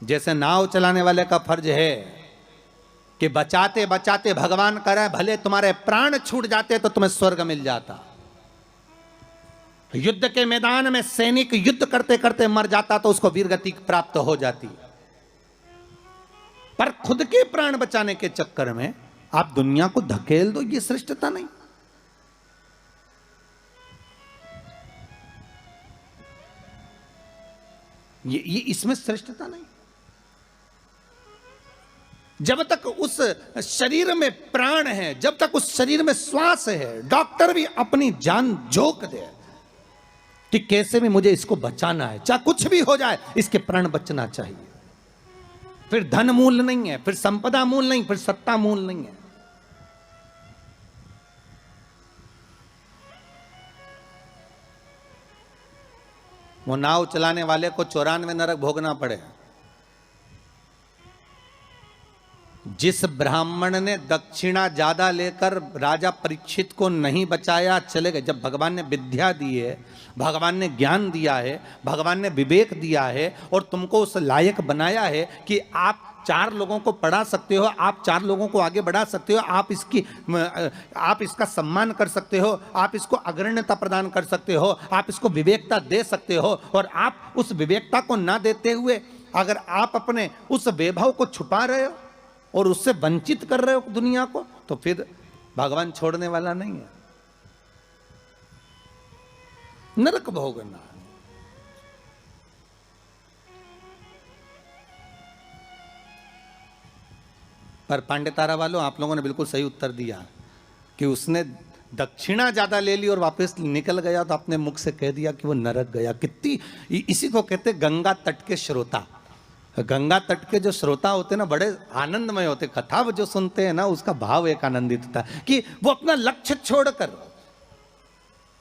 जैसे नाव चलाने वाले का फर्ज है कि बचाते बचाते भगवान करे भले तुम्हारे प्राण छूट जाते तो तुम्हें स्वर्ग मिल जाता। युद्ध के मैदान में सैनिक युद्ध करते करते मर जाता तो उसको वीरगति प्राप्त हो जाती। पर खुद के प्राण बचाने के चक्कर में आप दुनिया को धकेल दो, ये श्रेष्ठता नहीं। ये इसमें श्रेष्ठता नहीं। जब तक उस शरीर में प्राण है, जब तक उस शरीर में श्वास है, डॉक्टर भी अपनी जान झोंक दे कि कैसे भी मुझे इसको बचाना है, चाहे कुछ भी हो जाए इसके प्राण बचना चाहिए। फिर धन मूल नहीं है, फिर संपदा मूल नहीं, फिर सत्ता मूल नहीं है। वो नाव चलाने वाले को 94 नरक भोगना पड़े। जिस ब्राह्मण ने दक्षिणा ज्यादा लेकर राजा परीक्षित को नहीं बचाया, चले गए। जब भगवान ने विद्या दी है, भगवान ने ज्ञान दिया है, भगवान ने विवेक दिया है और तुमको उस लायक बनाया है कि आप 4 लोगों को पढ़ा सकते हो, आप 4 लोगों को आगे बढ़ा सकते हो, आप इसका सम्मान कर सकते हो, आप इसको अग्रण्यता प्रदान कर सकते हो, आप इसको विवेकता दे सकते हो। और आप उस विवेकता को ना देते हुए अगर आप अपने उस वैभव को छुपा रहे हो और उससे वंचित कर रहे हो दुनिया को, तो फिर भगवान छोड़ने वाला नहीं है। नरक भोगना। पर पांडे तारा वालों, आप लोगों ने बिल्कुल सही उत्तर दिया कि उसने दक्षिणा ज्यादा ले ली और वापस निकल गया तो अपने मुख से कह दिया कि वो नरक गया। कितनी, इसी को कहते गंगा तट के श्रोता। गंगा तट के जो श्रोता होते हैं ना, बड़े आनंदमय होते। कथा जो सुनते हैं ना, उसका भाव एक आनंदित होता है कि वो अपना लक्ष्य छोड़कर,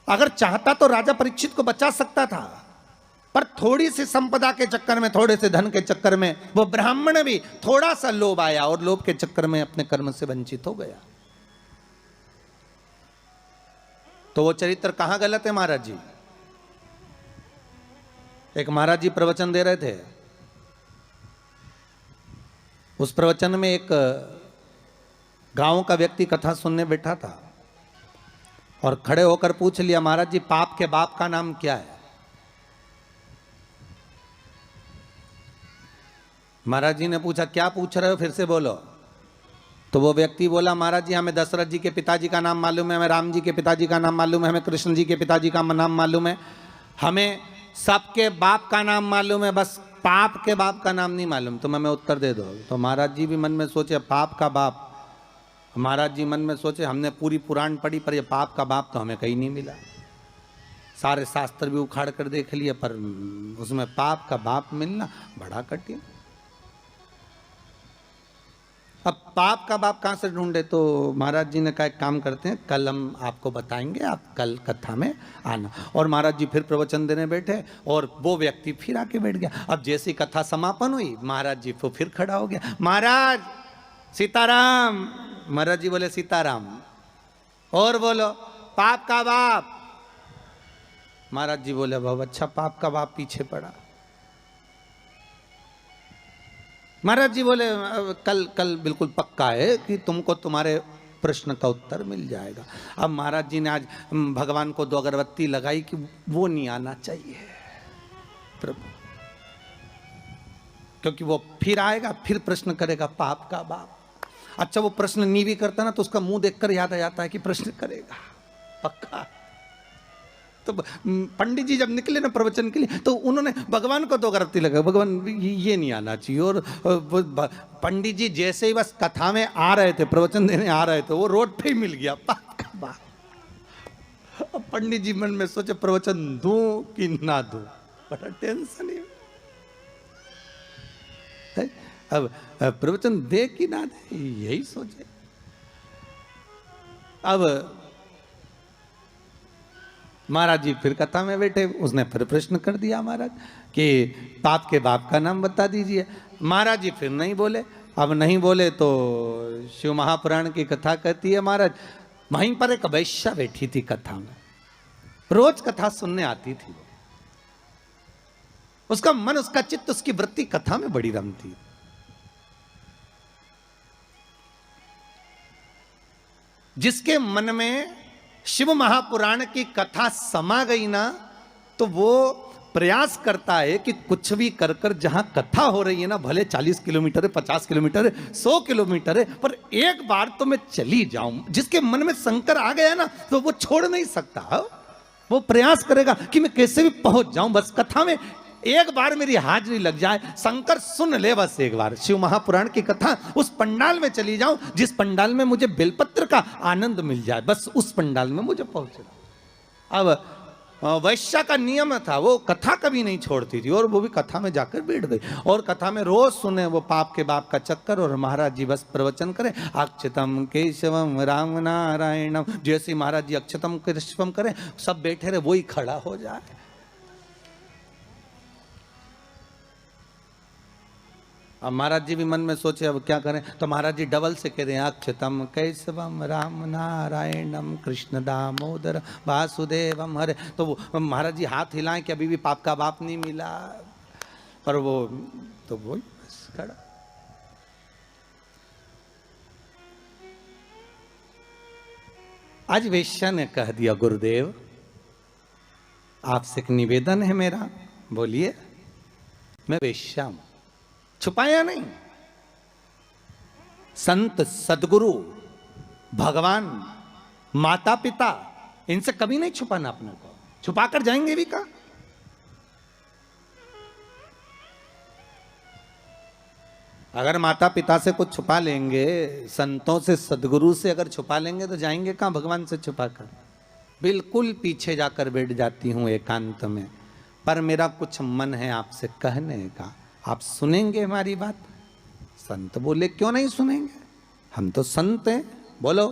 अगर चाहता तो राजा परीक्षित को बचा सकता था, पर थोड़ी सी संपदा के चक्कर में, थोड़े से धन के चक्कर में वो ब्राह्मण भी थोड़ा सा लोभ आया और लोभ के चक्कर में अपने कर्म से वंचित हो गया। तो वो चरित्र कहां गलत है महाराज जी? एक महाराज जी प्रवचन दे रहे थे। उस प्रवचन में एक गांव का व्यक्ति कथा सुनने बैठा था और खड़े होकर पूछ लिया, महाराज जी पाप के बाप का नाम क्या है? महाराज जी ने पूछा, क्या पूछ रहे हो, फिर से बोलो। तो वो व्यक्ति बोला, महाराज जी हमें दशरथ जी के पिताजी का नाम मालूम है, हमें राम जी के पिताजी का नाम मालूम है, हमें कृष्ण जी के पिताजी का नाम मालूम है, हमें सबके बाप का नाम मालूम है, बस पाप के बाप का नाम नहीं मालूम। तुम हमें उत्तर दे दो। तो महाराज जी भी मन में सोचे पाप का बाप। महाराज जी मन में सोचे हमने पूरी पुराण पढ़ी पर ये पाप का बाप तो हमें कहीं नहीं मिला। सारे शास्त्र भी उखाड़ कर देख लिए पर उसमें पाप का बाप मिलना बड़ा कठिन। अब पाप का बाप कहाँ से ढूंढे? तो महाराज जी ने कहा एक काम करते हैं, कल हम आपको बताएंगे, आप कल कथा में आना। और महाराज जी फिर प्रवचन देने बैठे और वो व्यक्ति फिर आके बैठ गया। अब जैसी कथा समापन हुई, महाराज जी को फिर खड़ा हो गया, महाराज सीताराम। महाराज जी बोले सीताराम। और बोलो पाप का बाप। महाराज जी बोले बहुत अच्छा, पाप का बाप पीछे पड़ा। महाराज जी बोले कल बिल्कुल पक्का है कि तुमको तुम्हारे प्रश्न का उत्तर मिल जाएगा। अब महाराज जी ने आज भगवान को 2 अगरबत्ती लगाई कि वो नहीं आना चाहिए प्रभु, क्योंकि वो फिर आएगा, फिर प्रश्न करेगा पाप का बाप। अच्छा वो प्रश्न नहीं भी करता ना तो उसका मुंह देखकर याद आ जाता है कि प्रश्न करेगा पक्का। तो पंडित जी जब निकले ना प्रवचन के लिए तो उन्होंने भगवान को 2 अगरबत्ती लगाई, भगवान ये नहीं आना चाहिए। और पंडित जी जैसे ही बस कथा में आ रहे थे, प्रवचन देने आ रहे थे, वो रोड पे ही मिल गया पाप का बाप। अब पंडित जी मन में सोचे प्रवचन दूं कि ना दूं, बड़ा टेंशन है। अब प्रवचन दे कि ना दे यही सोचे। अब महाराज जी फिर कथा में बैठे, उसने फिर प्रश्न कर दिया महाराज कि पाप के बाप का नाम बता दीजिए। महाराज जी फिर नहीं बोले। अब नहीं बोले तो शिव महापुराण की कथा कहती है महाराज वहीं पर एक वैश्या बैठी थी कथा में, रोज कथा सुनने आती थी। उसका मन, उसका चित्त, उसकी वृत्ति कथा में बड़ी रमती। जिसके मन में शिव महापुराण की कथा समा गई ना, तो वो प्रयास करता है कि कुछ भी कर कर जहां कथा हो रही है ना, भले 40 किलोमीटर है, 50 किलोमीटर है, 100 किलोमीटर है, पर एक बार तो मैं चली जाऊं। जिसके मन में शंकर आ गया ना, तो वो छोड़ नहीं सकता। वो प्रयास करेगा कि मैं कैसे भी पहुंच जाऊं, बस कथा में एक बार मेरी हाजिरी लग जाए, शंकर सुन ले बस एक बार शिव महापुराण की कथा, उस पंडाल में चली जाऊं जिस पंडाल में मुझे बेलपत्र का आनंद मिल जाए, बस उस पंडाल में मुझे पहुंचना। अब वैश्या का नियम था, वो कथा कभी नहीं छोड़ती थी, और वो भी कथा में जाकर बैठ गई, और कथा में रोज सुने वो पाप के बाप का चक्कर, और महाराज जी बस प्रवचन करें, अक्षतम केशवम राम नारायणम, जैसे महाराज जी अक्षतम केशवम करें, सब बैठे रहे, वही खड़ा हो जाए। अब महाराज जी भी मन में सोचे अब क्या करें, तो महाराज जी डबल से कह रहे हैं, अक्षतम कैसवम राम नारायणम कृष्ण दामोदर वासुदेवम हरे। तो वो महाराज जी हाथ हिलाएं कि अभी भी पाप का बाप नहीं मिला, पर वो तो वही बस खड़ा। आज वेश्या ने कह दिया, गुरुदेव आपसे एक निवेदन है मेरा। बोलिए। मैं वेश्या हूं, छुपाया नहीं। संत, सदगुरु, भगवान, माता पिता, इनसे कभी नहीं छुपाना अपने को। छुपाकर जाएंगे भी का? अगर माता पिता से कुछ छुपा लेंगे, संतों से, सदगुरु से अगर छुपा लेंगे, तो जाएंगे कहां भगवान से छुपाकर? बिल्कुल पीछे जाकर बैठ जाती हूं एकांत में, पर मेरा कुछ मन है आपसे कहने का, आप सुनेंगे हमारी बात? संत बोले, क्यों नहीं सुनेंगे, हम तो संत हैं, बोलो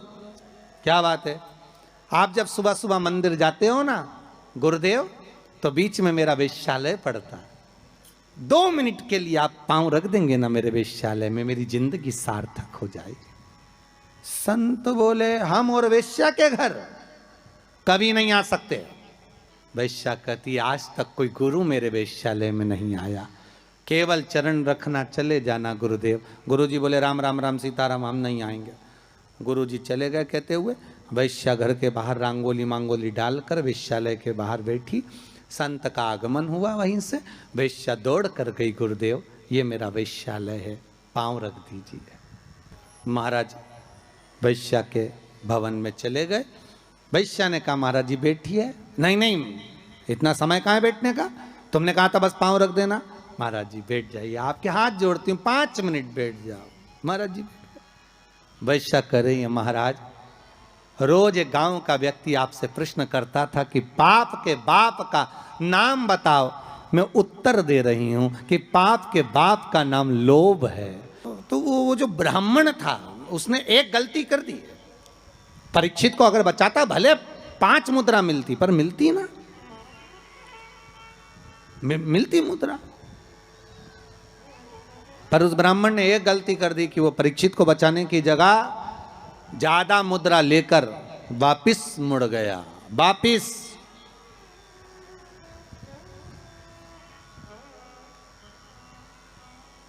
क्या बात है। आप जब सुबह सुबह मंदिर जाते हो ना गुरुदेव, तो बीच में मेरा वेश्यालय पड़ता है, 2 मिनट के लिए आप पांव रख देंगे ना मेरे वेश्यालय में, मेरी जिंदगी सार्थक हो जाएगी। संत बोले, हम और वेश्या के घर कभी नहीं आ सकते। वेश्या कहती, आज तक कोई गुरु मेरे वेश्यालय में नहीं आया, केवल चरण रखना, चले जाना गुरुदेव। गुरुजी बोले, राम राम राम सीताराम, हम नहीं आएंगे। गुरुजी चले गए कहते हुए। वैश्या घर के बाहर रंगोली मांगोली डालकर वेश्यालय के बाहर बैठी। संत का आगमन हुआ, वहीं से वैश्या दौड़ कर गई, गुरुदेव ये मेरा वैश्यालय है, पांव रख दीजिए। महाराज वैश्या के भवन में चले गए। वैश्या ने कहा, महाराज जी बैठिए। नहीं नहीं, इतना समय कहाँ है बैठने का, तुमने कहा था बस पांव रख देना। महाराज जी बैठ जाइए, आपके हाथ जोड़ती हूँ, 5 मिनट बैठ जाओ। महाराज जी वैश्या कर रही है, महाराज रोज एक गांव का व्यक्ति आपसे प्रश्न करता था कि पाप के बाप का नाम बताओ, मैं उत्तर दे रही हूं कि पाप के बाप का नाम लोभ है। तो वो जो ब्राह्मण था उसने एक गलती कर दी। परीक्षित को अगर बचाता, भले 5 मुद्रा मिलती, पर मिलती ना, मिलती मुद्रा। पर उस ब्राह्मण ने एक गलती कर दी कि वो परीक्षित को बचाने की जगह ज्यादा मुद्रा लेकर वापिस मुड़ गया। वापिस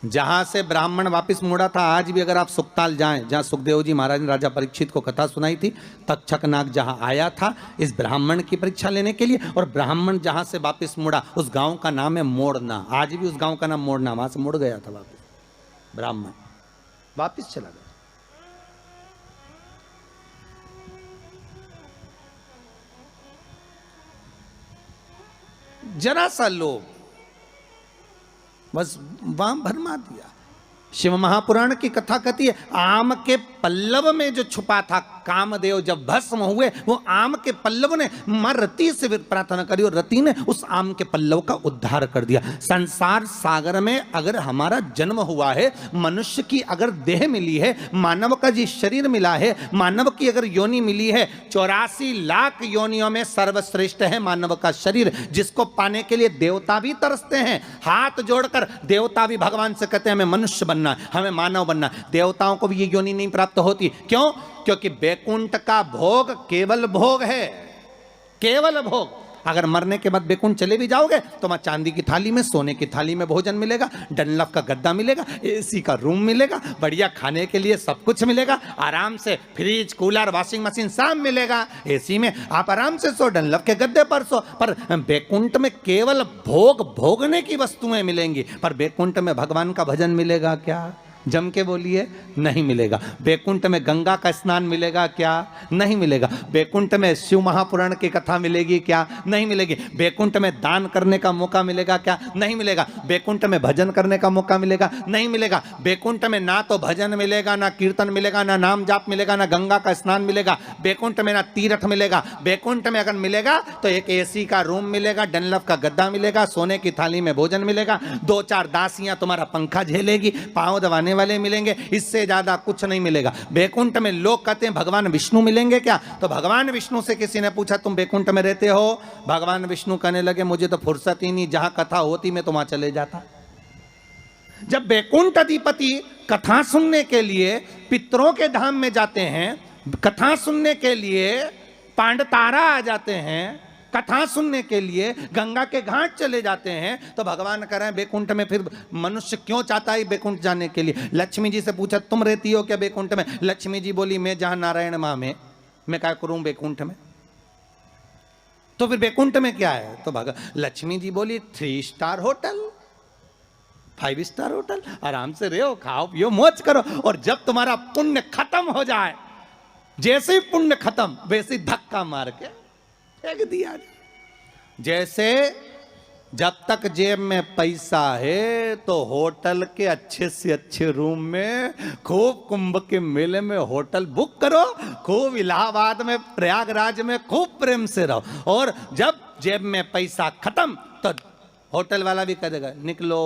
जहां से ब्राह्मण वापिस मुड़ा था, आज भी अगर आप सुखताल जाएं, जहां सुखदेव जी महाराज ने राजा परीक्षित को कथा सुनाई थी, तक्षक नाग जहां आया था इस ब्राह्मण की परीक्षा लेने के लिए, और ब्राह्मण जहां से वापिस मुड़ा उस गांव का नाम है मोड़ना। आज भी उस गांव का नाम मोड़ना, वहां से मुड़ गया था वापिस ब्राह्मण, वापिस चला गया। जरा सा लोभ बस वहां भरमा दिया। शिव महापुराण की कथा कहती है, आम के पल्लव में जो छुपा था कामदेव, जब भस्म हुए, वो आम के पल्लव ने मां रति से प्रार्थना करी और रति ने उस आम के पल्लव का उद्धार कर दिया। संसार सागर में अगर हमारा जन्म हुआ है, मनुष्य की अगर देह मिली है, मानव का जी शरीर मिला है, मानव की अगर योनि मिली है, 84 लाख योनियों में सर्वश्रेष्ठ है मानव का शरीर, जिसको पाने के लिए देवता भी तरसते हैं। हाथ जोड़कर देवता भी भगवान से कहते हैं हमें मनुष्य बनना, हमें मानव बनना। देवताओं को भी ये योनि नहीं प्राप्त होती। क्यों? क्योंकि बैकुंठ का भोग केवल भोग है, केवल भोग। अगर मरने के बाद बैकुंठ चले भी जाओगे तो वहां चांदी की थाली में, सोने की थाली में भोजन मिलेगा, डनलप का गद्दा मिलेगा, एसी का रूम मिलेगा, बढ़िया खाने के लिए सब कुछ मिलेगा, आराम से फ्रिज, कूलर, वॉशिंग मशीन सब मिलेगा। एसी में आप आराम से सो, डनलप के गद्दे पर सो। पर बैकुंठ में केवल भोगने की वस्तुएं मिलेंगी, पर बैकुंठ में भगवान का भजन मिलेगा क्या? जम के बोलिए, नहीं मिलेगा। बैकुंठ में गंगा का स्नान मिलेगा क्या? नहीं मिलेगा। बैकुंठ में शिव महापुराण की कथा मिलेगी क्या? नहीं मिलेगी। बैकुंठ में दान करने का मौका मिलेगा क्या? नहीं मिलेगा। बैकुंठ में भजन करने का मौका मिलेगा? नहीं मिलेगा। बैकुंठ में ना तो भजन मिलेगा, ना कीर्तन मिलेगा, ना नाम जाप मिलेगा, ना गंगा का स्नान मिलेगा। बैकुंठ में ना तीर्थ मिलेगा। बैकुंठ में अगर मिलेगा तो एक एसी का रूम मिलेगा, डनलप का गद्दा मिलेगा, सोने की थाली में भोजन मिलेगा, 2-4 दासियां तुम्हारा पंखा झेलेगी, पांव दबाने वाले मिलेंगे, इससे ज्यादा कुछ नहीं मिलेगा। बैकुंठ में लोग कहते हैं भगवान विष्णु मिलेंगे क्या? तो भगवान विष्णु से किसी ने पूछा तुम बैकुंठ में रहते हो? भगवान विष्णु कहने लगे मुझे तो फुर्सत ही नहीं, जहां कथा होती मैं तो वहां चले जाता। जब बैकुंठ अधिपति कथा सुनने के लिए पितरों के धाम में जाते हैं, कथा सुनने के लिए पांडतारा आ जाते हैं, कथा सुनने के लिए गंगा के घाट चले जाते हैं, तो भगवान कह रहे हैं बैकुंठ में फिर मनुष्य क्यों चाहता है बैकुंठ जाने के लिए? लक्ष्मी जी से पूछा तुम रहती हो क्या बैकुंठ में? लक्ष्मी जी बोली मैं जहां नारायण मां में, मैं क्या करूं बैकुंठ में? तो फिर बैकुंठ में क्या है? तो लक्ष्मी जी बोली 3 स्टार होटल, 5 स्टार होटल, आराम से रहो, खाओ पियो, मौज करो, और जब तुम्हारा पुण्य खत्म हो जाए, जैसे ही पुण्य खत्म वैसे ही धक्का मार के फेंक दिया। जैसे जब तक जेब में पैसा है तो होटल के अच्छे से अच्छे रूम में, खूब कुंभ के मेले में होटल बुक करो, खूब इलाहाबाद में, प्रयागराज में खूब प्रेम से रहो, और जब जेब में पैसा खत्म तो होटल वाला भी कह देगा निकलो,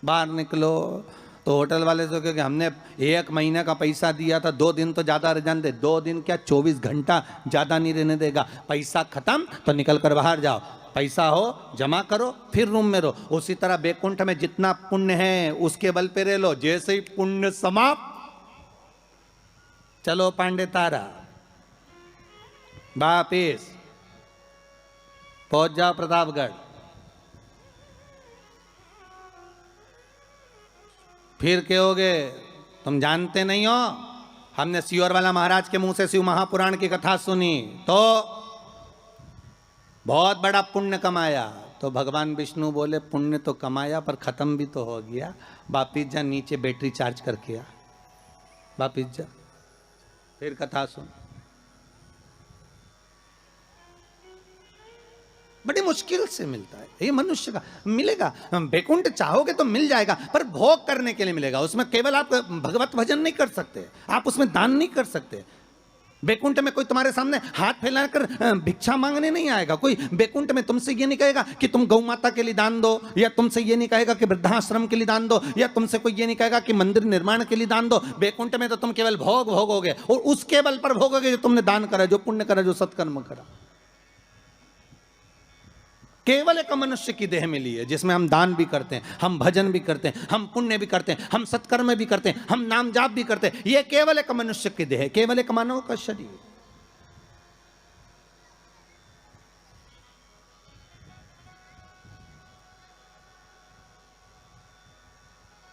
बाहर निकलो। तो होटल वाले से क्योंकि हमने 1 महीने का पैसा दिया था, 2 दिन तो ज्यादा रह जाने दे, 2 दिन क्या 24 घंटा ज्यादा नहीं रहने देगा। पैसा खत्म तो निकल कर बाहर जाओ, पैसा हो जमा करो, फिर रूम में रहो। उसी तरह बैकुंठ में जितना पुण्य है उसके बल पे रह लो, जैसे ही पुण्य समाप्त, चलो पांडे तारा वापिस पहुंच जाओ प्रतापगढ़। फिर कहोगे तुम जानते नहीं हो, हमने सियोर वाला महाराज के मुंह से शिव महापुराण की कथा सुनी तो बहुत बड़ा पुण्य कमाया। तो भगवान विष्णु बोले पुण्य तो कमाया पर खत्म भी तो हो गया, वापिस जा नीचे बैटरी चार्ज करके आ, वापिस जा, फिर कथा सुन। बड़ी मुश्किल से मिलता है ये मनुष्य का, मिलेगा बैकुंठ चाहोगे तो मिल जाएगा, पर भोग करने के लिए मिलेगा। उसमें केवल आप भगवत भजन नहीं कर सकते, आप उसमें दान नहीं कर सकते। बैकुंठ में कोई तुम्हारे सामने हाथ फैलाकर भिक्षा मांगने नहीं आएगा। कोई बैकुंठ में तुमसे ये नहीं कहेगा कि तुम गौ माता के लिए दान दो, या तुमसे ये नहीं कहेगा कि वृद्धाश्रम के लिए दान दो, या तुमसे कोई ये नहीं कहेगा कि मंदिर निर्माण के लिए दान दो। बैकुंठ में तो तुम केवल भोग भोगोगे, और उसके बल पर भोगोगे जो तुमने दान करा, जो पुण्य करा, जो सत्कर्म करा। केवल एक मनुष्य की देह मिली है जिसमें हम दान भी करते हैं, हम भजन भी करते हैं, हम पुण्य भी करते हैं, हम सत्कर्म भी करते हैं, हम नाम जाप भी करते हैं। यह केवल एक मनुष्य की देह है, केवल एक मानव का शरीर।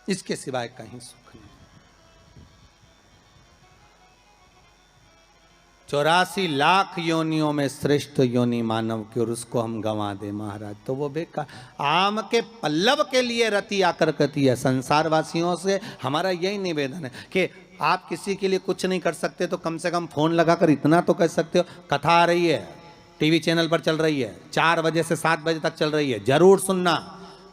इसके सिवाय कहीं सुख नहीं। 84 लाख योनियों में श्रेष्ठ योनि मानव की, और उसको हम गंवा दे महाराज तो वो बेकार। आम के पल्लव के लिए रति आकर कहती है। संसार वासियों से हमारा यही निवेदन है कि आप किसी के लिए कुछ नहीं कर सकते तो कम से कम फोन लगाकर इतना तो कह सकते हो, कथा आ रही है, टीवी चैनल पर चल रही है, 4 बजे से 7 बजे तक चल रही है, जरूर सुनना।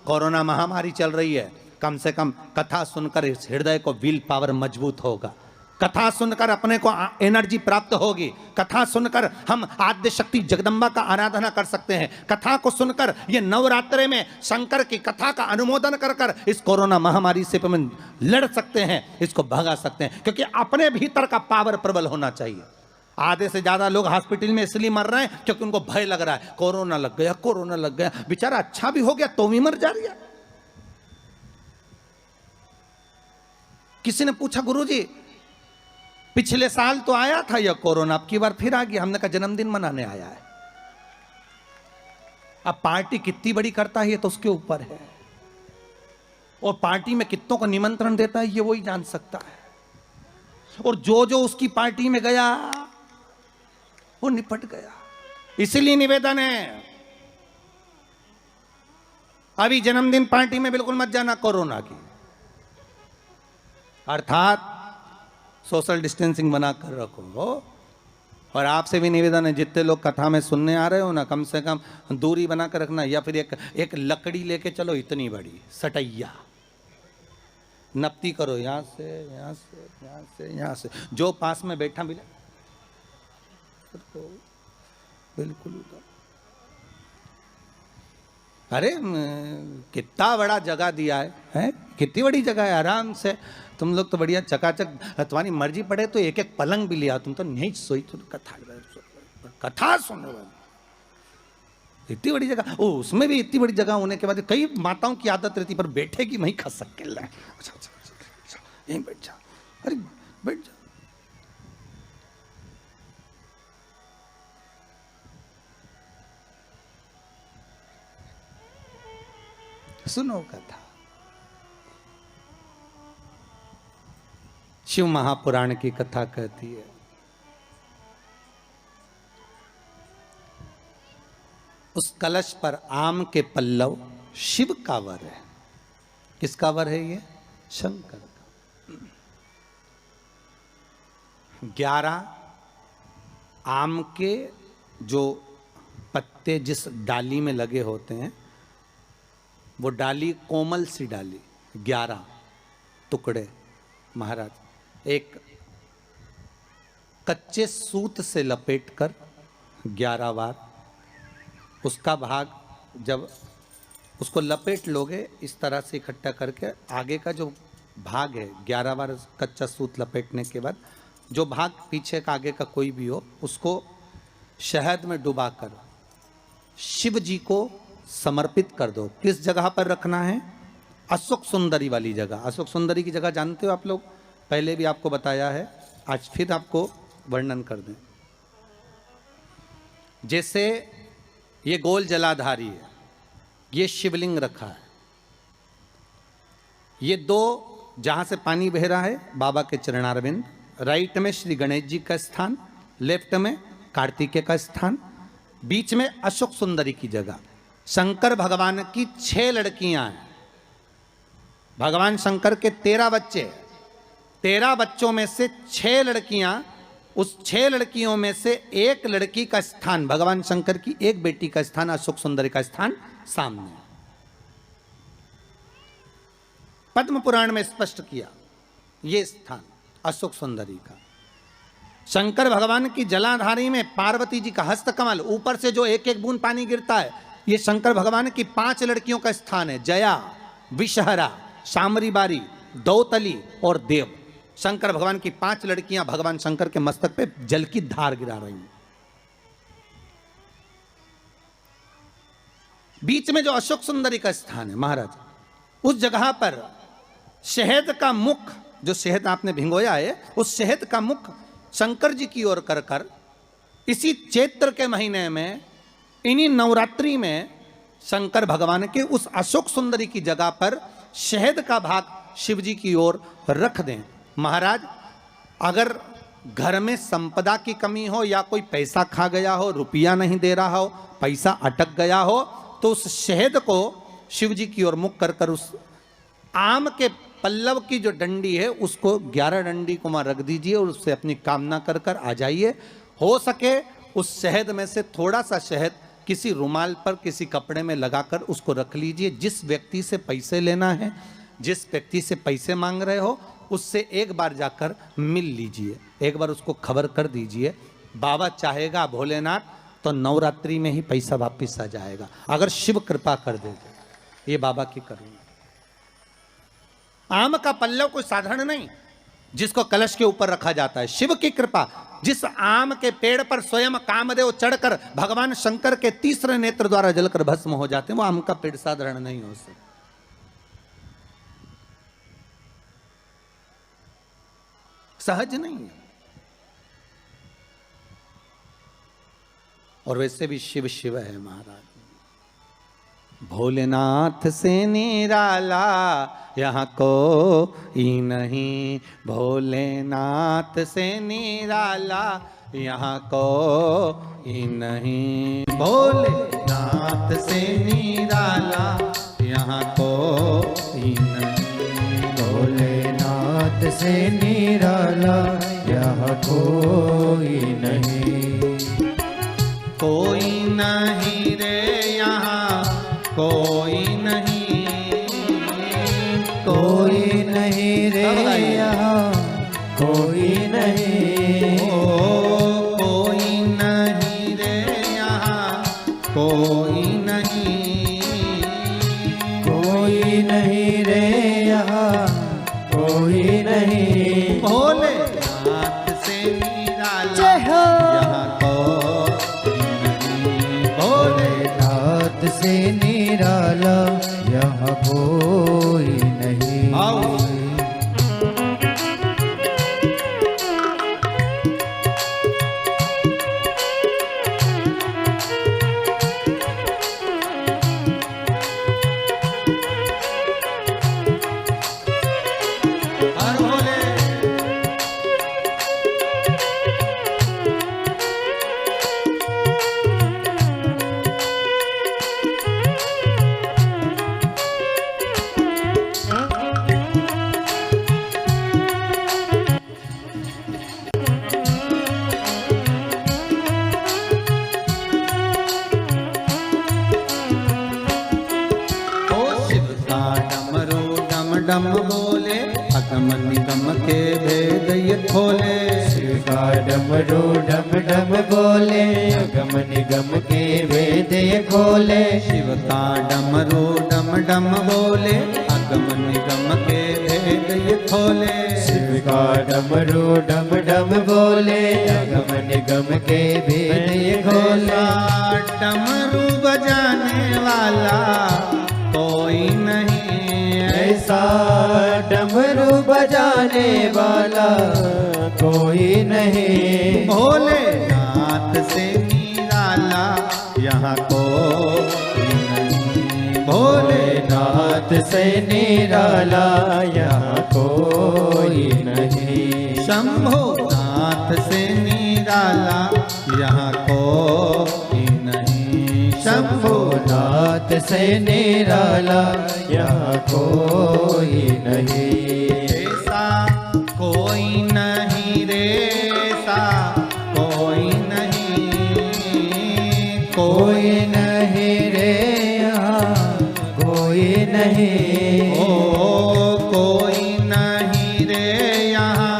कोरोना महामारी चल रही है, कम से कम कथा सुनकर इस हृदय को विल पावर मजबूत होगा, कथा सुनकर अपने को एनर्जी प्राप्त होगी, कथा सुनकर हम आद्य शक्ति जगदम्बा का आराधना कर सकते हैं। कथा को सुनकर ये नवरात्रे में शंकर की कथा का अनुमोदन कर कर इस कोरोना महामारी से हम लड़ सकते हैं, इसको भगा सकते हैं, क्योंकि अपने भीतर का पावर प्रबल होना चाहिए। आधे से ज्यादा लोग हॉस्पिटल में इसलिए मर रहे हैं क्योंकि उनको भय लग रहा है, कोरोना लग गया, कोरोना लग गया। बेचारा अच्छा भी हो गया तो भी मर जा रहा। किसी ने पूछा गुरुजी पिछले साल तो आया था यह कोरोना, अब की बार फिर आ गया। हमने कहा जन्मदिन मनाने आया है। अब पार्टी कितनी बड़ी करता है ये तो उसके ऊपर है, और पार्टी में कितनों को निमंत्रण देता है ये वही जान सकता है, और जो जो उसकी पार्टी में गया वो निपट गया। इसलिए निवेदन है, अभी जन्मदिन पार्टी में बिल्कुल मत जाना कोरोना की, अर्थात सोशल डिस्टेंसिंग बनाकर रखो। और आपसे भी निवेदन है, जितने लोग कथा में सुनने आ रहे हो ना, कम से कम दूरी बनाकर रखना, या फिर एक लकड़ी लेके चलो इतनी बड़ी सटैया, नपती करो यहां से यहां से यहां से यहां से, जो पास में बैठा मिले बिल्कुल उधर। अरे कितना बड़ा जगह दिया है? कितनी बड़ी जगह है, आराम से तुम लोग तो बढ़िया चकाचक, तुम्हारी मर्जी पड़े तो एक एक पलंग भी लिया, तुम तो नहीं सोई तो कथा सुनने वाली इतनी बड़ी जगह, ओ उसमें भी इतनी बड़ी जगह होने के बाद कई माताओं की आदत रहती पर बैठेगी वहीं खसक के लाए, अच्छा यहीं बैठ जा, अरे बैठ जा। सुनो कथा। शिव महापुराण की कथा कहती है, उस कलश पर आम के पल्लव शिव का वर है। किसका वर है ये? शंकर का। 11 आम के जो पत्ते जिस डाली में लगे होते हैं, वो डाली कोमल सी डाली, 11 टुकड़े महाराज एक कच्चे सूत से लपेटकर 11 बार, उसका भाग जब उसको लपेट लोगे इस तरह से इकट्ठा करके, आगे का जो भाग है 11 बार कच्चा सूत लपेटने के बाद जो भाग पीछे का आगे का कोई भी हो, उसको शहद में डुबाकर शिव जी को समर्पित कर दो। किस जगह पर रखना है? अशोक सुंदरी वाली जगह। अशोक सुंदरी की जगह जानते हो आप लोग, पहले भी आपको बताया है, आज फिर आपको वर्णन कर दें। जैसे ये गोल जलाधारी है, ये शिवलिंग रखा है, ये 2 जहां से पानी बह रहा है बाबा के चरणारविंद, राइट में श्री गणेश जी का स्थान, लेफ्ट में कार्तिकेय का स्थान, बीच में अशोक सुंदरी की जगह। शंकर भगवान की 6 लड़कियां हैं। भगवान शंकर के 13 बच्चे, 13 बच्चों में से 6 लड़कियां, उस 6 लड़कियों में से एक लड़की का स्थान, भगवान शंकर की एक बेटी का स्थान, अशोक सुंदरी का स्थान सामने पद्म पुराण में स्पष्ट किया, ये स्थान अशोक सुंदरी का। शंकर भगवान की जलाधारी में पार्वती जी का हस्तकमल, ऊपर से जो एक एक बूंद पानी गिरता है, ये शंकर भगवान की 5 लड़कियों का स्थान है, जया, विषहरा, शामरी बारी, दौतली और देव। शंकर भगवान की 5 लड़कियां भगवान शंकर के मस्तक पे जल की धार गिरा रही हैं। बीच में जो अशोक सुंदरी का स्थान है महाराज, उस जगह पर शहद का मुख, जो शहद आपने भिंगोया है, उस शहद का मुख शंकर जी की ओर कर कर इसी चैत्र के महीने में, इन्हीं नवरात्रि में शंकर भगवान के उस अशोक सुंदरी की जगह पर शहद का भाग शिव जी की ओर रख दें। महाराज अगर घर में संपदा की कमी हो, या कोई पैसा खा गया हो, रुपया नहीं दे रहा हो, पैसा अटक गया हो, तो उस शहद को शिव जी की ओर मुख कर कर उस आम के पल्लव की जो डंडी है उसको 11 डंडी को वहां रख दीजिए और उससे अपनी कामना कर कर आ जाइए। हो सके उस शहद में से थोड़ा सा शहद किसी रुमाल पर, किसी कपड़े में लगाकर उसको रख लीजिए। जिस व्यक्ति से पैसे लेना है, जिस व्यक्ति से पैसे मांग रहे हो, उससे एक बार जाकर मिल लीजिए, एक बार उसको खबर कर दीजिए। बाबा चाहेगा भोलेनाथ तो नवरात्रि में ही पैसा वापिस आ जाएगा, अगर शिव कृपा कर देगा। ये बाबा की करुणा। आम का पल्लव कोई साधारण नहीं जिसको कलश के ऊपर रखा जाता है, शिव की कृपा। जिस आम के पेड़ पर स्वयं कामदेव चढ़कर भगवान शंकर के तीसरे नेत्र द्वारा जलकर भस्म हो जाते हैं, वो आम का पेड़ साधारण नहीं हो सकता। सहज नहीं है। और वैसे भी शिव शिव है महाराज। भोलेनाथ से निराला यहाँ कोई नहीं, भोलेनाथ से निराला यहाँ कोई नहीं, भोलेनाथ से निराला यहाँ कोई नहीं, भोलेनाथ से निराला यहाँ कोई नहीं, कोई नहीं रे यहाँ कोई नहीं, कोई नहीं रे यहाँ कोई नहीं, कोई नहीं रे यहाँ कोई नहीं, कोई नहीं रे यहाँ कोई नहीं, भोलेनाथ से निराला यहाँ कोई नहीं, भोलेनाथ से निराला यहाँ कोई नहीं। आओ। हर भोले ओ शिव का डमरू डम डम बोले, अगम निगम के भेद ये खोले, शिव का डमरू डम डम बोले, अगम निगम के वेद ये खोले, शिव का डमरू डम डम बोले, अगम निगम के भेद ये खोले, शिव का डमरू डम डम बोले, अगम निगम के वेद ये खोले, डमरू बजाने वाला कोई नहीं, ऐसा डमरू बजाने वाला कोई नहीं, भोलेनाथ से निराला यहाँ कोई नहीं, भोलेनाथ से निराला यहाँ कोई नहीं, शंभोनाथ से निराला यहाँ कोई नहीं, शंभुनाथ से निराला यहाँ कोई नहीं, ऐसा कोई नहीं रे, ऐसा कोई नहीं, कोई नहीं रे यहाँ कोई नहीं, ओ कोई नहीं रे यहाँ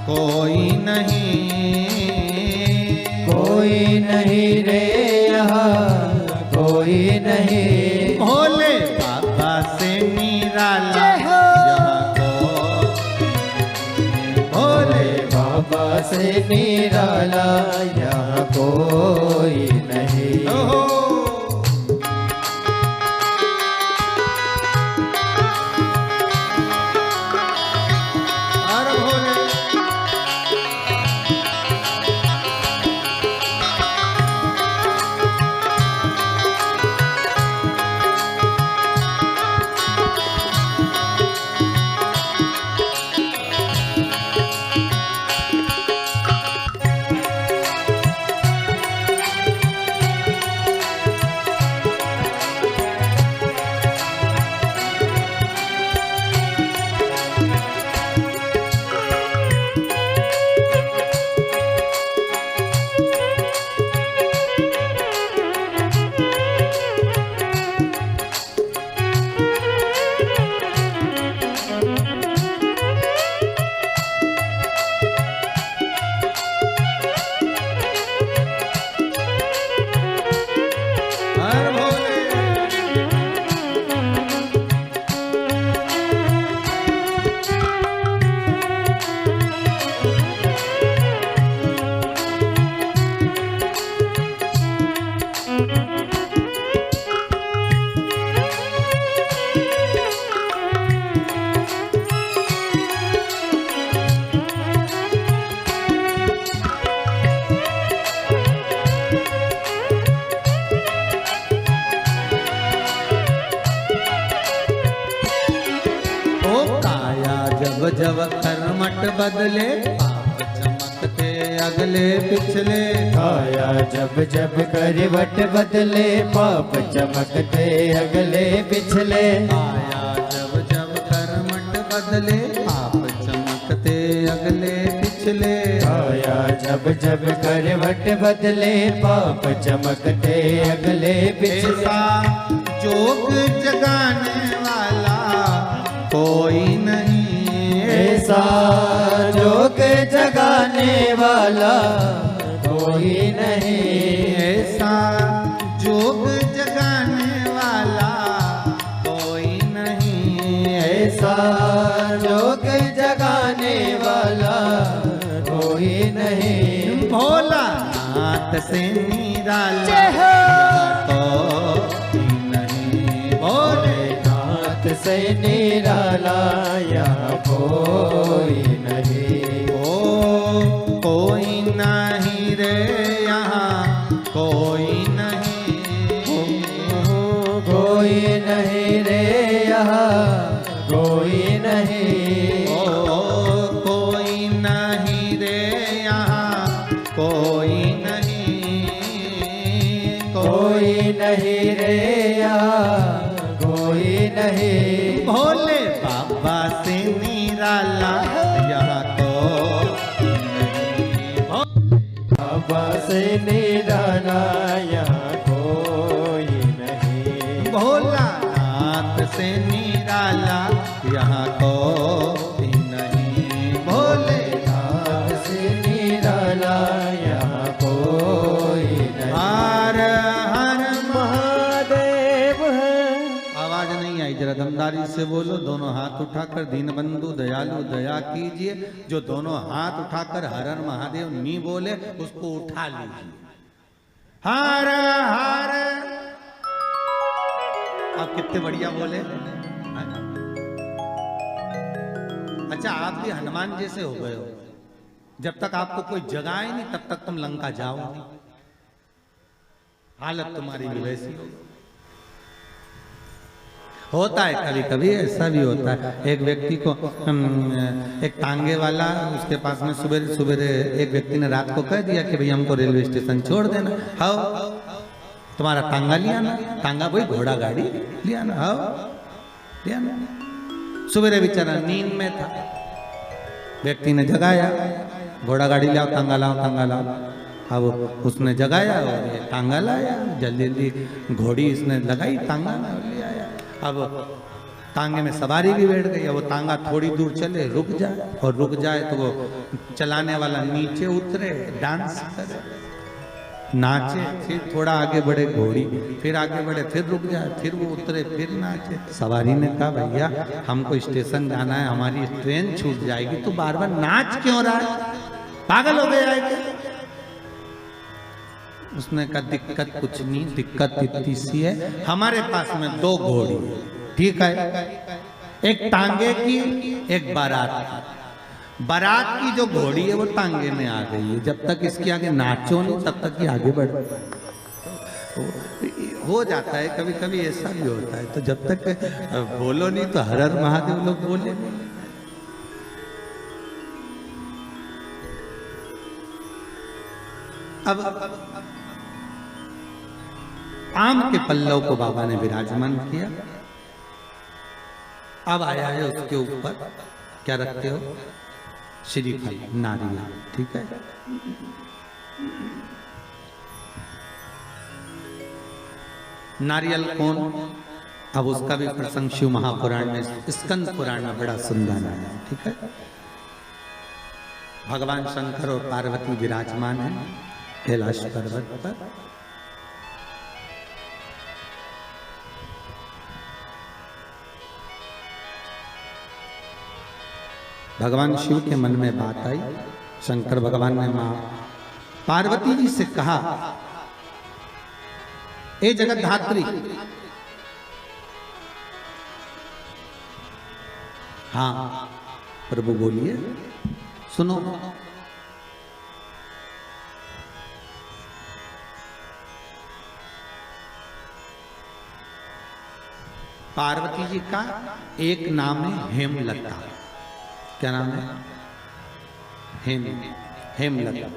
कोई नहीं, कोई नहीं रे यहाँ कोई नहीं, भोले बाबा से निराला यहाँ कोई, भोले बाबा से निराला यहाँ कोई नहीं, ओहो। हर भोले जब जब कर्मठ बदले पाप चमकते अगले पिछले। आया जब जब करवट बदले पाप चमकते अगले पिछले। आया जब जब कर्मठ बदले पाप चमकते अगले पिछले। आया जब जब करवट बदले पाप चमकते अगले पिछले। ऐसा जोग जगाने वाला कोई नहीं। ऐसा जोग जगाने वाला कोई नहीं। ऐसा जोग जगाने वाला कोई नहीं। ऐसा जोग जगाने वाला कोई नहीं। भोला नाथ से निराला तो नहीं। भोलेनाथ से निराला यहाँ कोई नहीं। ओ कोई नहीं रे यहाँ कोई नहीं। कोई नहीं रे यहाँ कोई नहीं। ओ कोई नहीं रे यहाँ कोई नहीं। कोई नहीं रे यहाँ कोई नहीं। भोले बाबा से निराला यहाँ कोई नहीं। बाबा से निराला यहाँ कोई नहीं। भोला नाथ से निराला यहाँ कोई नहीं। भोले नाथ से निराला यहाँ कोई नहीं। हर हर महादेव है। आवाज नहीं आई, जरा दमदारी से बोलो। दोनों हाथ उठाकर दीन बंधु दयालु दया कीजिए। जो दोनों हाथ उठाकर हर हर महादेव नहीं बोले उसको उठा लीजिए। हर हर। आप कितने बढ़िया बोले। अच्छा आप भी हनुमान जैसे हो गए हो। जब तक आपको कोई जगाए नहीं तब तक तुम लंका जाओ नहीं। हालत तुम्हारी भी वैसी होता है। कभी कभी ऐसा भी होता है। एक व्यक्ति को एक टांगे वाला उसके पास में सुबह सुबह एक व्यक्ति ने रात को कह दिया कि भाई हमको रेलवे स्टेशन छोड़ देना। हाउ तुम्हारा टांगा लिया ना। टांगा भाई घोड़ा गाड़ी लिया ना। हाउ लिया ना। सुबह बेचारा नींद में था। व्यक्ति ने जगाया घोड़ा गाड़ी लाओ टांगा लाओ टांगा लाओ। अब उसने जगाया और ये टांगा लाया। जल्दी जल्दी घोड़ी इसने लगाई टांगा ले आया। अब टांगे में सवारी भी बैठ गई। अब वो टांगा थोड़ी दूर चले रुक जाए और रुक जाए तो वो चलाने वाला नीचे उतरे डांस करे नाचे। फिर थोड़ा आगे बढ़े घोड़ी फिर आगे बढ़े फिर रुक जाए फिर वो उतरे फिर नाचे। सवारी ने कहा भैया हमको स्टेशन जाना है हमारी ट्रेन छूट जाएगी तो बार बार नाच क्यों रहा है पागल हो गया है क्या? उसने कहा दिक्कत कुछ नहीं दिक्कत इतनी सी है हमारे पास में दो घोड़ी है ठीक है एक टांगे की एक बारात। बारात की जो घोड़ी है वो टांगे में आ गई है। जब तक इसके आगे नाचो नहीं तब तक ये आगे बढ़ हो जाता है। कभी कभी ऐसा भी होता है। तो जब तक बोलो नहीं तो हर हर महादेव लोग बोले। अब आम के पल्लव को बाबा ने विराजमान किया। अब आया है उसके ऊपर क्या रखते हो श्रीफल नारियल ठीक है। नारियल कौन अब उसका भी प्रसंग शिव महापुराण में स्कंद पुराण में बड़ा सुंदर है ठीक है। भगवान शंकर और पार्वती विराजमान है कैलाश पर्वत पर। भगवान शिव के मन में बात आई। शंकर भगवान ने मां पार्वती जी से कहा ए जगत धात्री हाँ प्रभु बोलिए सुनो। पार्वती जी का एक नाम है हेमलता। क्या नाम है? हेमलता।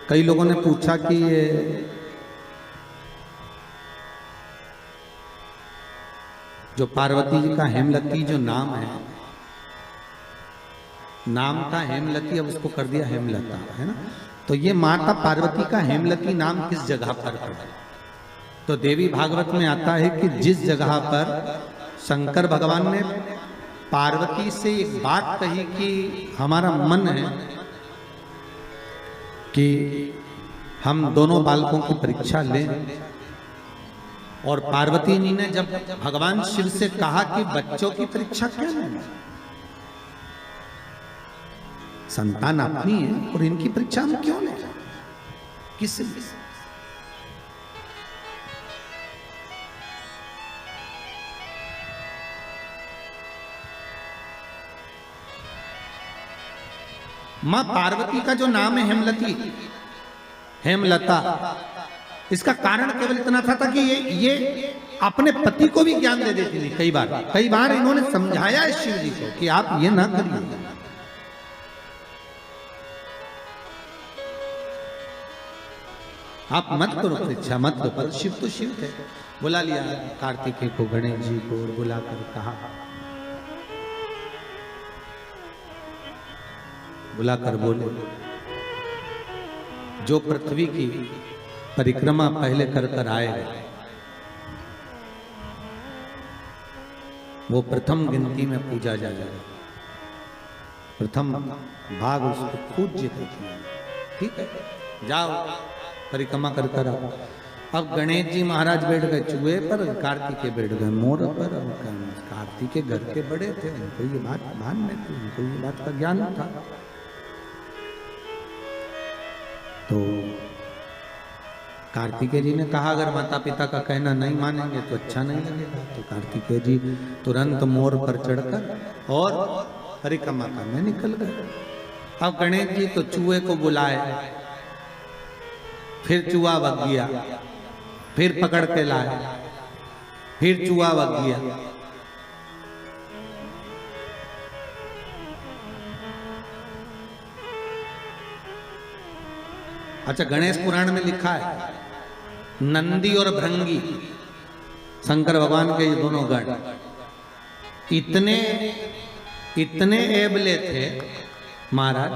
कई लोगों ने पूछा कि ये जो पार्वती जी का हेमलती जो नाम है, नाम था हेमलती, अब उसको कर दिया हेमलता, है ना। तो ये माता पार्वती का हेमलती नाम किस जगह पर पड़ा? तो देवी भागवत में आता है कि जिस जगह पर शंकर भगवान ने पार्वती से एक बात कही कि हमारा मन है कि हम दोनों बालकों की परीक्षा लें, और पार्वती जी ने जब भगवान शिव से कहा कि बच्चों की परीक्षा क्या लेना, संतान अपनी है और इनकी परीक्षा हम क्यों लें, किस लिए? मां पार्वती का जो नाम है हेमलती, हेमलता, इसका कारण केवल इतना था कि ये अपने पति को भी ज्ञान दे देती थी। कई बार इन्होंने समझाया है शिव जी को कि आप ये ना करिए, आप मत करो परीक्षा, मत करो। पर शिव तो शिव थे, बुला लिया कार्तिकेय को, गणेश जी को बुलाकर कहा, बुलाकर बोले जो पृथ्वी की परिक्रमा पहले कर कर आए वो प्रथम गिनती में पूजा जाएगा, प्रथम भाग उसको पूज्य कहते हैं। ठीक है, जाओ परिक्रमा कर कर आओ। अब गणेश जी महाराज बैठ गए चूहे पर, कार्तिकेय बैठ गए मोर पर। कार्तिकेय घर के बड़े थे, उनको ये बात भान में थी, उनको ये बात का ज्ञान था। तो कार्तिकेय जी ने कहा अगर माता पिता का कहना नहीं मानेंगे तो अच्छा नहीं लगेगा। तो कार्तिकेय जी तुरंत मोर पर चढ़कर और परिक्रमा करने निकल गए। अब गणेश जी तो चूहे को बुलाए, फिर चूहा भग गया, फिर पकड़ के लाए, फिर चूहा भग गया। अच्छा, गणेश पुराण में लिखा है नंदी और भृंगी, शंकर भगवान के ये दोनों गण इतने एबले थे महाराज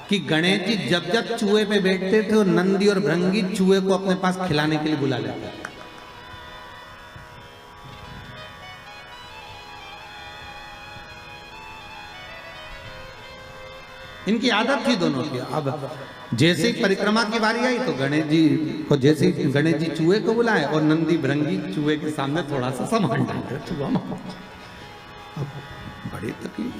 कि गणेश जी जब जब चूहे पे बैठते थे और नंदी और भृंगी चूहे को अपने पास खिलाने के लिए बुला लेते थे। इनकी आदत थी दोनों की। अब जैसे ही परिक्रमा की बारी आई तो गणेश जी को, जैसे ही गणेश जी चूहे को बुलाए और नंदी भृंगी चूहे के सामने थोड़ा सा सामान डाल, चूहा अब बड़ी तकलीफ।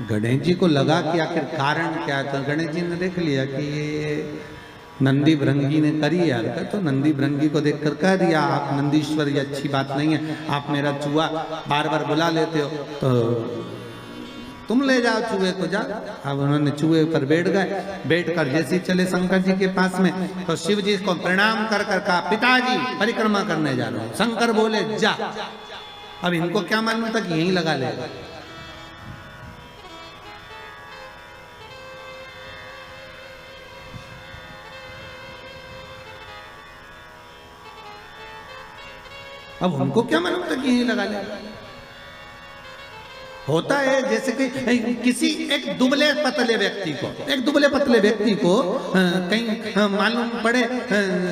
गणेश जी को लगा कि आखिर कारण क्या है। तो गणेश जी ने देख लिया कि ये नंदी भृंगी ने करी यार, तो नंदी भृंगी को देखकर कह दिया आप नंदीश्वर, ये अच्छी बात नहीं है, आप मेरा चूहा बार बार बुला लेते हो, तो तुम ले जाओ चूहे को, जा। अब उन्होंने चूहे पर बैठ गए, बैठकर जैसे चले शंकर जी के पास में तो शिव जी को प्रणाम कर कर कहा पिताजी परिक्रमा करने जा रहा हूं। शंकर बोले जा। अब इनको क्या मालूम था कि यहीं लगा लेगा। अब उनको क्या मालूम था कि यहीं लगा लेगा। होता है जैसे कि किसी एक दुबले पतले व्यक्ति को कहीं मालूम पड़े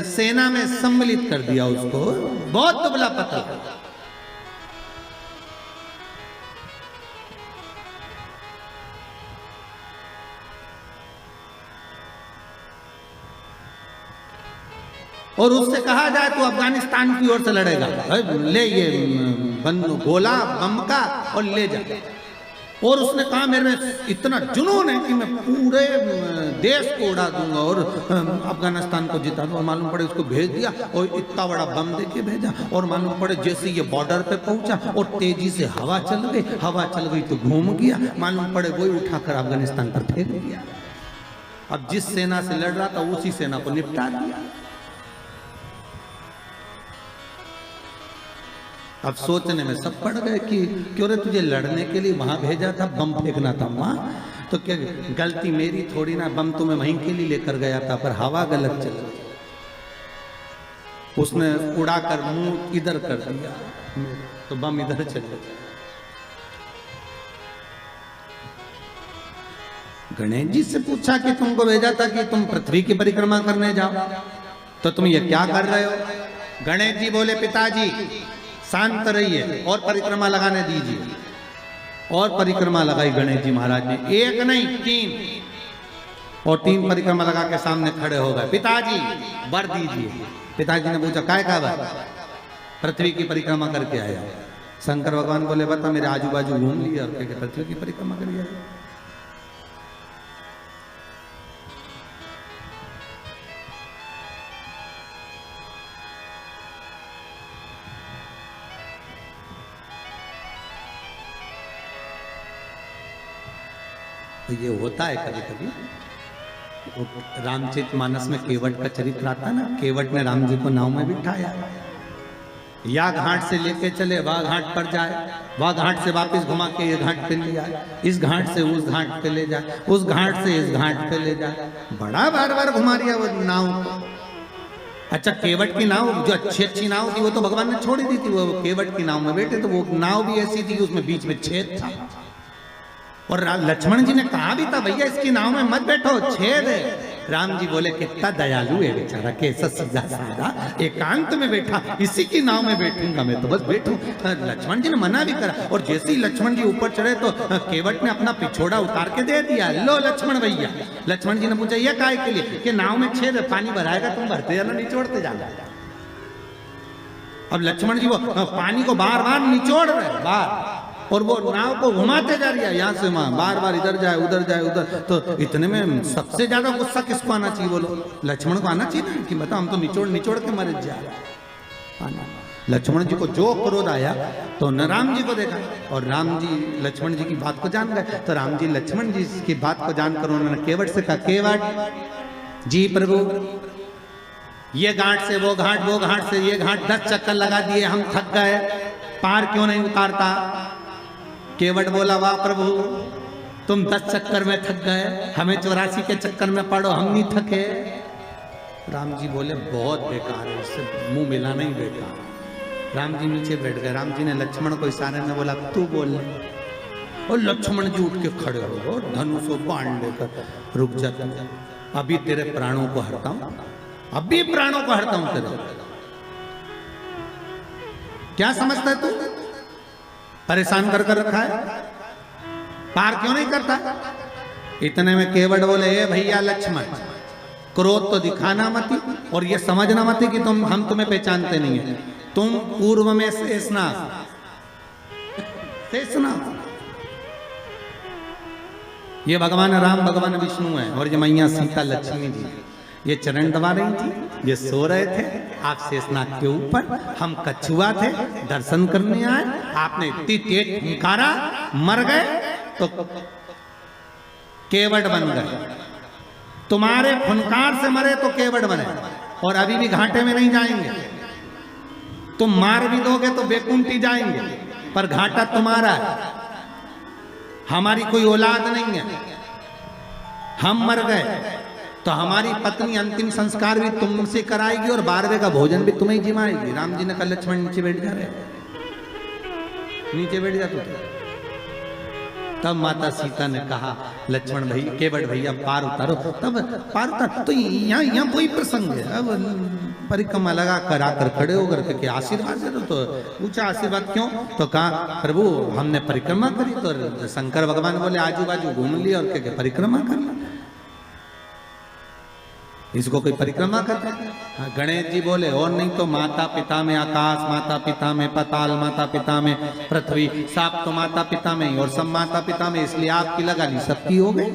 सेना में सम्मिलित कर दिया, उसको बहुत दुबला पतला, और उससे कहा जाए तो अफगानिस्तान की ओर से लड़ेगा, ले ये गोला बम का और ले जा। और उसने कहा मेरे में इतना जुनून है कि मैं पूरे देश को उड़ा दूंगा और अफगानिस्तान को जिता दूंगा। मालूम पड़े उसको भेज दिया और इतना बड़ा बम देके भेजा, और मालूम पड़े जैसे ये बॉर्डर पे पहुंचा और तेजी से हवा चल गई तो घूम गया, मालूम पड़े वही उठाकर अफगानिस्तान पर फेंक दिया। अब जिस सेना से लड़ रहा था उसी सेना को निपटा दिया। अब सोचने में सब पड़ गए कि क्यों रे तुझे लड़ने के लिए वहां भेजा था, बम फेंकना था वहां, तो क्या गलती मेरी थोड़ी ना, बम तुम्हें वहीं के लिए लेकर गया था, पर हवा गलत चल गई, उसने उड़ाकर मुंह इधर कर दिया तो बम इधर चल गया। गणेश जी से पूछा कि तुमको भेजा था कि तुम पृथ्वी की परिक्रमा करने जाओ, तो तुम ये क्या कर रहे हो? गणेश जी बोले पिताजी शांत रहिए और परिक्रमा लगाने दीजिए। और परिक्रमा लगाई गणेश जी महाराज ने, एक नहीं 3, और 3 परिक्रमा लगा के सामने खड़े हो गए। पिताजी वर दीजिए। पिताजी ने पूछा काय का वर? पृथ्वी की परिक्रमा करके आया। शंकर भगवान बोले बता, मेरे आजू बाजू घूम लिया और क्या पृथ्वी की परिक्रमा करिए। तो ये होता है कभी कभी। रामचरितमानस में केवट का चरित्र आता है ना, केवट ने राम जी को नाव में बिठाया, या घाट से लेके चले वह घाट पर जाए, वह घाट से वापस घुमा के ये घाट पे ले आए, इस घाट से उस घाट पे ले जाए, उस घाट से इस घाट पे ले जाए, बड़ा बार बार घुमा दिया वो नाव को। अच्छा केवट की नाव जो अच्छी नाव थी वो तो भगवान ने छोड़ दी थी, वो केवट की नाव में बैठे, तो वो नाव भी ऐसी थी कि उसमें बीच में छेद था, और लक्ष्मण जी ने कहा भी था भैया इसकी नाव में मत बैठो, छेद है। राम जी बोले कितना दयालु है बेचारा, कैसा सीधा साधा एकांत में बैठा, इसी की नाव में बैठूंगा मैं, तो बस बैठूं। लक्ष्मण जी ने मना भी करा, और जैसे ही लक्ष्मण जी ऊपर चढ़े तो केवट ने अपना पिछोड़ा उतार के दे दिया, लो लक्ष्मण भैया। लक्ष्मण जी ने पूछा ये काय के लिए? कि नाव में छेद है, पानी भराएगा तुम भरते जाना निचोड़ते जाना। अब लक्ष्मण जी वो पानी को बार बार निचोड़ रहे बार, और वो नाव को घुमाते जा रही है, यहाँ से वहां बार बार इधर जाए उधर जाए उधर। तो इतने में सबसे ज्यादा गुस्सा किसको आना चाहिए बोलो? लक्ष्मण को आना चाहिए ना, कि बता हम तो निचोड़ निचोड़ के मर जाए। लक्ष्मण जी को जो क्रोध आया तो न राम जी को देखा, और राम जी लक्ष्मण जी की बात को जान गए, तो राम जी लक्ष्मण जी की बात को जानकर उन्होंने केवट से कहा, केवट जी प्रभु ये घाट से वो घाट, वो घाट से ये घाट 10 चक्कर लगा दिए, हम थक गए, पार क्यों नहीं उतारता? केवट बोला वाह प्रभु तुम 10 चक्कर में थक गए, हमें 84 के चक्कर में पड़ो, हम नहीं थके। राम जी बोले बहुत बेकार है, इससे मुंह मिलाना ही बेकार। राम जी नीचे बैठ गए। राम जी ने लक्ष्मण को इशारे में बोला तू बोल, और लक्ष्मण जी उठ के खड़े हो गए, धनुष को बाण लेकर, रुक जा अभी तेरे प्राणों को हरता हूं, अभी प्राणों को हरता हूं तेरे। क्या समझता है तू? परेशान कर कर रखा है, पार क्यों नहीं करता? इतने में केवट बोले ए भैया लक्ष्मण क्रोध तो दिखाना मत, और ये समझना मत कि हम तुम्हें पहचानते नहीं है, तुम पूर्व में शेषनाग, ये भगवान राम भगवान विष्णु है, और ये मैया सीता लक्ष्मी जी, ये चरण दबा रही थी, ये सो रहे थे, आप शेषनाग के ऊपर, हम कछुआ थे दर्शन करने आए, आपने इतनी तेज फुंकारा, मर गए तो केवट बन गए, तुम्हारे फुनकार से मरे तो केवट बने, और अभी भी घाटे में नहीं जाएंगे, तुम मार भी दोगे तो बेकुंठी जाएंगे, पर घाटा तुम्हारा है, हमारी कोई औलाद नहीं है, हम मर गए तो हमारी पत्नी अंतिम संस्कार भी तुमसे कराएगी, और 12वें का भोजन भी तुम्हें ही जिमाएगी। राम जी ने कहा लक्ष्मण नीचे बैठ जा रहे, नीचे बैठ जा तू। तब माता सीता ने कहा लक्ष्मण भाई केवट भैया पार उतारो, तब पार उतार। तो यहाँ कोई प्रसंग है, अब परिक्रमा लगा कर आकर खड़े होकर के आशीर्वाद दे दो, तो पूछा आशीर्वाद क्यों? तो कहा प्रभु हमने परिक्रमा करी, तो शंकर भगवान बोले आजू बाजू घूम लिया और क्या परिक्रमा करना, इसको कोई परिक्रमा करता है? गणेश जी बोले और नहीं तो माता पिता में आकाश, माता पिता में पाताल, माता पिता में पृथ्वी, साप तो माता पिता में ही, और सब माता पिता में, इसलिए आपकी लगा ली, सबकी हो गई।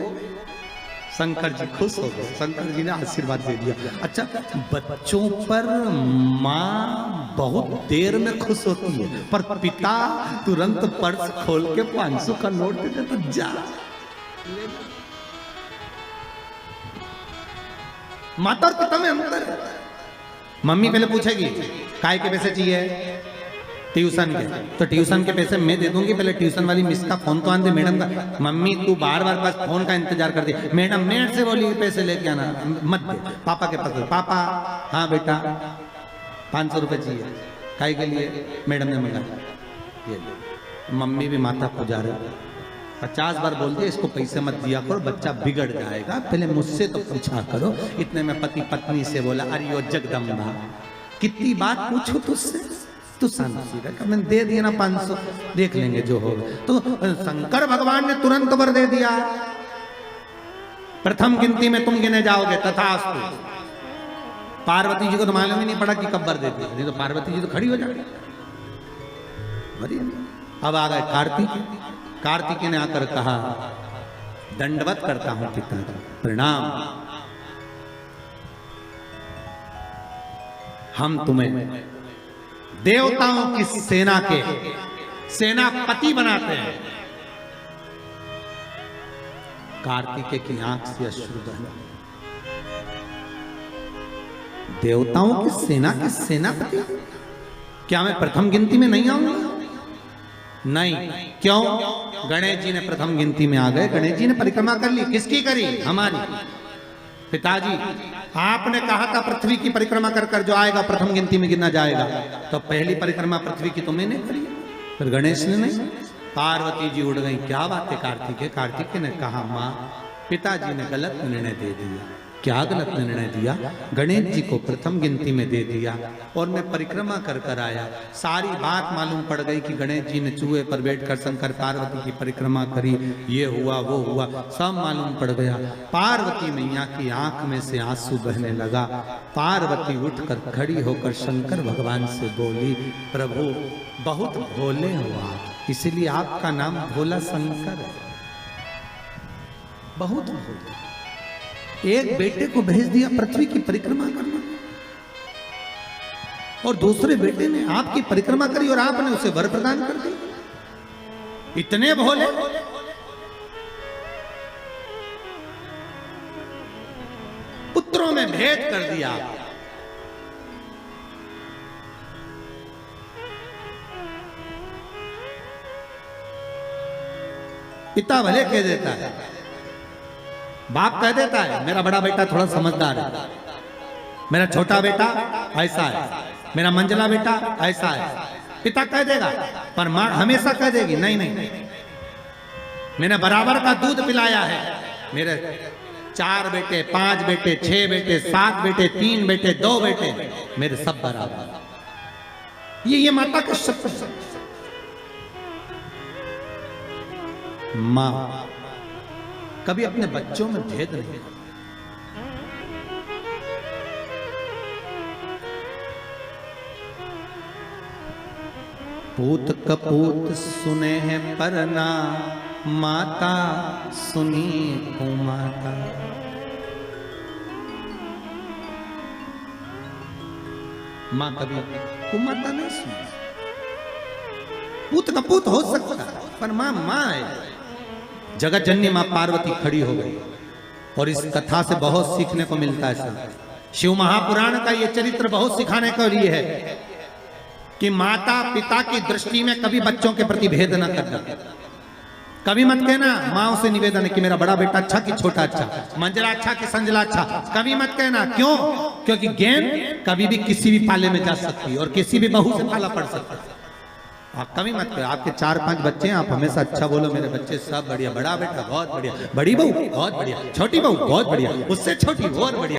शंकर जी खुश हो गए, शंकर जी ने आशीर्वाद दे दिया। अच्छा बच्चों पर माँ बहुत देर में खुश होती है, पर पिता तुरंत पर्स खोल के 500 का नोट दे देता, जा माता और पिता में अंतर है। मम्मी पहले पूछेगी काय के पैसे चाहिए, ट्यूशन के, तो ट्यूशन के पैसे मैं दे दूंगी, पहले ट्यूशन वाली मिस का फोन तो आन दे मैडम का। मम्मी तू बार बार पास फोन का इंतजार कर दी, मैडम मेरे से बोली पैसे लेके आना, मत दे, पापा के पास दे। पापा हाँ बेटा 500 रुपये चाहिए, काहे के लिए? मैडम ने मंगा, ये मम्मी भी माता पुजा रहे, 50 बार बोल दिया इसको पैसे मत दिया करो, बच्चा बिगड़ जाएगा, पहले मुझसे तो पूछा करो। इतने में पति पत्नी से बोला, अरे यो जगदम्बा कितनी बात पूछो तुझसे, तू शांति रख, मैंने दे दिया ना 500, देख लेंगे जो होगा। तो शंकर भगवान ने तुरंत वर दे दिया, प्रथम गिनती में तुम गिने जाओगे तथास्तु। पार्वती जी को तो मालूम ही नहीं पड़ा कि कब वर दे दिया, नहीं तो पार्वती जी तो खड़ी हो जाती। अब आ गए कार्तिक, कार्तिक ने आकर कहा दंडवत करता हूं पिताजी, प्रणाम, हम तुम्हें देवताओं की सेना के सेनापति बनाते हैं। कार्तिकेय की आंख से अश्रु बहे। देवताओं की सेना के सेनापति? क्या मैं प्रथम गिनती में नहीं आऊंगा? नहीं। क्यों? गणेश जी ने प्रथम गिनती में आ गए, गणेश जी ने परिक्रमा कर ली। किसकी करी? हमारी। पिताजी आपने कहा था पृथ्वी की परिक्रमा कर कर जो आएगा प्रथम गिनती में गिना जाएगा, तो पहली परिक्रमा पृथ्वी की तो मैंने करी, फिर गणेश ने नहीं। पार्वती जी उड़ गई, क्या बात है कार्तिकेय? कार्तिकेय ने कहा माँ पिताजी ने गलत निर्णय दे दिया। क्या गलत निर्णय दिया? गणेश जी को प्रथम गिनती में दे दिया और मैं परिक्रमा कर कर आया। सारी बात मालूम पड़ गई कि गणेश जी ने चूहे पर बैठकर शंकर पार्वती की परिक्रमा करी, ये हुआ वो हुआ, सब मालूम पड़ गया। पार्वती मैया की आंख में से आंसू बहने लगा। पार्वती उठकर खड़ी होकर शंकर भगवान से बोली, प्रभु बहुत भोले हो आप, इसलिए आपका नाम भोला शंकर है, बहुत भोले। एक बेटे को भेज दिया पृथ्वी की परिक्रमा करना और दूसरे बेटे ने आपकी परिक्रमा करी और आपने उसे वर प्रदान कर दी। इतने भोले। पुत्रों में भेद कर दिया। पिता भले कह देता है, बाप कह देता है मेरा बड़ा बेटा थोड़ा समझदार है, मेरा छोटा बेटा ऐसा है, मेरा मंझला बेटा ऐसा है, पिता कह देगा। पर मां हमेशा कह देगी नहीं नहीं, मैंने बराबर का दूध पिलाया है, मेरे 4 बेटे 5 बेटे 6 बेटे 7 बेटे 3 बेटे 2 बेटे मेरे सब बराबर। ये माता का शब्द है। मां कभी अपने बच्चों में भेद नहीं करती। पूत कपूत सुने हैं परना, माता सुनी कुमाता। मां कभी कुमाता नहीं सुनी। पूत कपूत हो सकता है पर मां मां है। जगत जननी मां पार्वती खड़ी हो गई और इस कथा से बहुत सीखने को मिलता है। शिव महापुराण का ये चरित्र बहुत सिखाने के लिए है कि माता पिता की दृष्टि में कभी बच्चों के प्रति भेद न करना। कभी मत कहना माँ से निवेदन है कि मेरा बड़ा बेटा अच्छा कि छोटा अच्छा, मंजला अच्छा कि संजला अच्छा, कभी मत कहना। क्यों? क्योंकि गेंद कभी भी किसी भी पाले में जा सकती है और किसी भी बहू से पाला पड़ सकता है। आप कभी मत करो। आपके 4-5 बच्चे हैं, आप हमेशा अच्छा बोलो मेरे बच्चे सब बढ़िया, बड़ा बेटा बहुत बढ़िया, बड़ी बहू बहुत बढ़िया, छोटी बहू बहुत बढ़िया, उससे छोटी और बढ़िया।